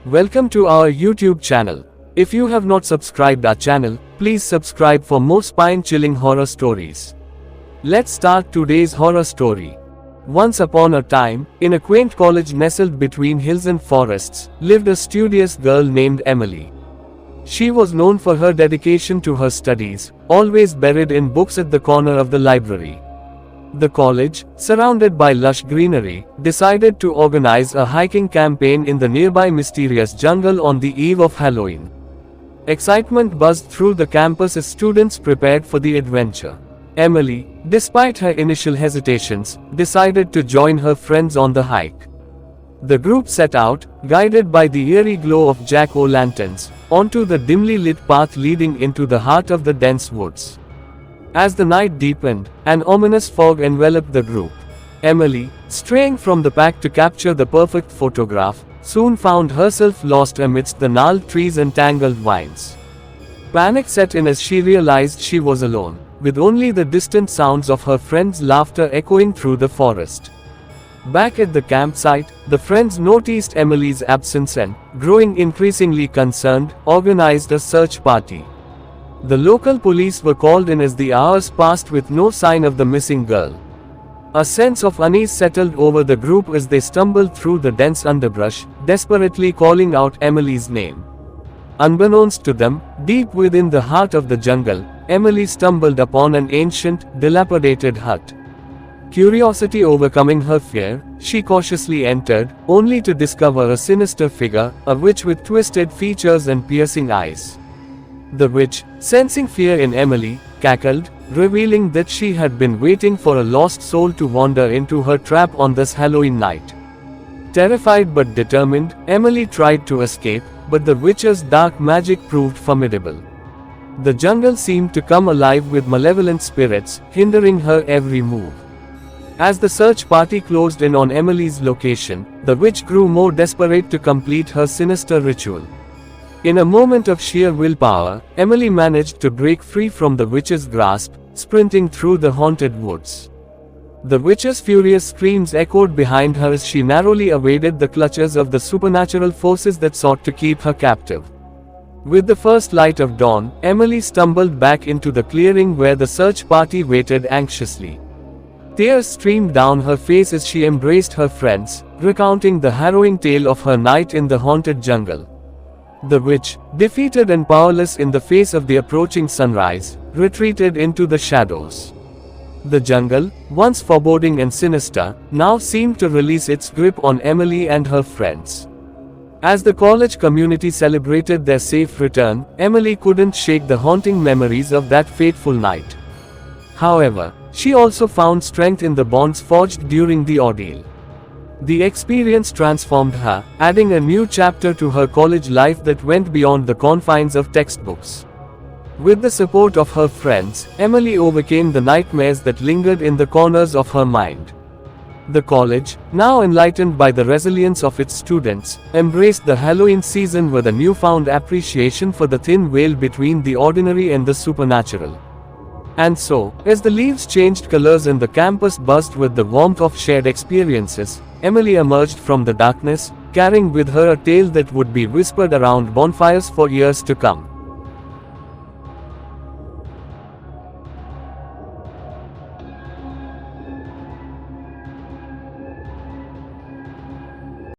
Welcome to our YouTube channel. If you have not subscribed our channel, please subscribe for more spine-chilling horror stories. Let's start today's horror story. Once upon a time, in a quaint college nestled between hills and forests, lived a studious girl named Emily. She was known for her dedication to her studies, always buried in books at the corner of the library. The college, surrounded by lush greenery, decided to organize a hiking campaign in the nearby mysterious jungle on the eve of Halloween. Excitement buzzed through the campus as students prepared for the adventure. Emily, despite her initial hesitations, decided to join her friends on the hike. The group set out, guided by the eerie glow of jack-o'-lanterns, onto the dimly lit path leading into the heart of the dense woods. As the night deepened, an ominous fog enveloped the group. Emily, straying from the pack to capture the perfect photograph, soon found herself lost amidst the gnarled trees and tangled vines. Panic set in as she realized she was alone, with only the distant sounds of her friends' laughter echoing through the forest. Back at the campsite, the friends noticed Emily's absence and, growing increasingly concerned, organized a search party. The local police were called in as the hours passed with no sign of the missing girl. A sense of unease settled over the group as they stumbled through the dense underbrush, desperately calling out Emily's name. Unbeknownst to them, deep within the heart of the jungle, Emily stumbled upon an ancient, dilapidated hut. Curiosity overcoming her fear, she cautiously entered, only to discover a sinister figure, a witch with twisted features and piercing eyes. The witch, sensing fear in Emily, cackled, revealing that she had been waiting for a lost soul to wander into her trap on this Halloween night. Terrified but determined, Emily tried to escape, but the witch's dark magic proved formidable. The jungle seemed to come alive with malevolent spirits, hindering her every move. As the search party closed in on Emily's location, the witch grew more desperate to complete her sinister ritual. In a moment of sheer willpower, Emily managed to break free from the witch's grasp, sprinting through the haunted woods. The witch's furious screams echoed behind her as she narrowly evaded the clutches of the supernatural forces that sought to keep her captive. With the first light of dawn, Emily stumbled back into the clearing where the search party waited anxiously. Tears streamed down her face as she embraced her friends, recounting the harrowing tale of her night in the haunted jungle. The witch, defeated and powerless in the face of the approaching sunrise, retreated into the shadows. The jungle, once foreboding and sinister, now seemed to release its grip on Emily and her friends. As the college community celebrated their safe return, Emily couldn't shake the haunting memories of that fateful night. However, she also found strength in the bonds forged during the ordeal. The experience transformed her, adding a new chapter to her college life that went beyond the confines of textbooks. With the support of her friends, Emily overcame the nightmares that lingered in the corners of her mind. The college, now enlightened by the resilience of its students, embraced the Halloween season with a newfound appreciation for the thin veil between the ordinary and the supernatural. And so, as the leaves changed colors and the campus buzzed with the warmth of shared experiences, Emily emerged from the darkness, carrying with her a tale that would be whispered around bonfires for years to come.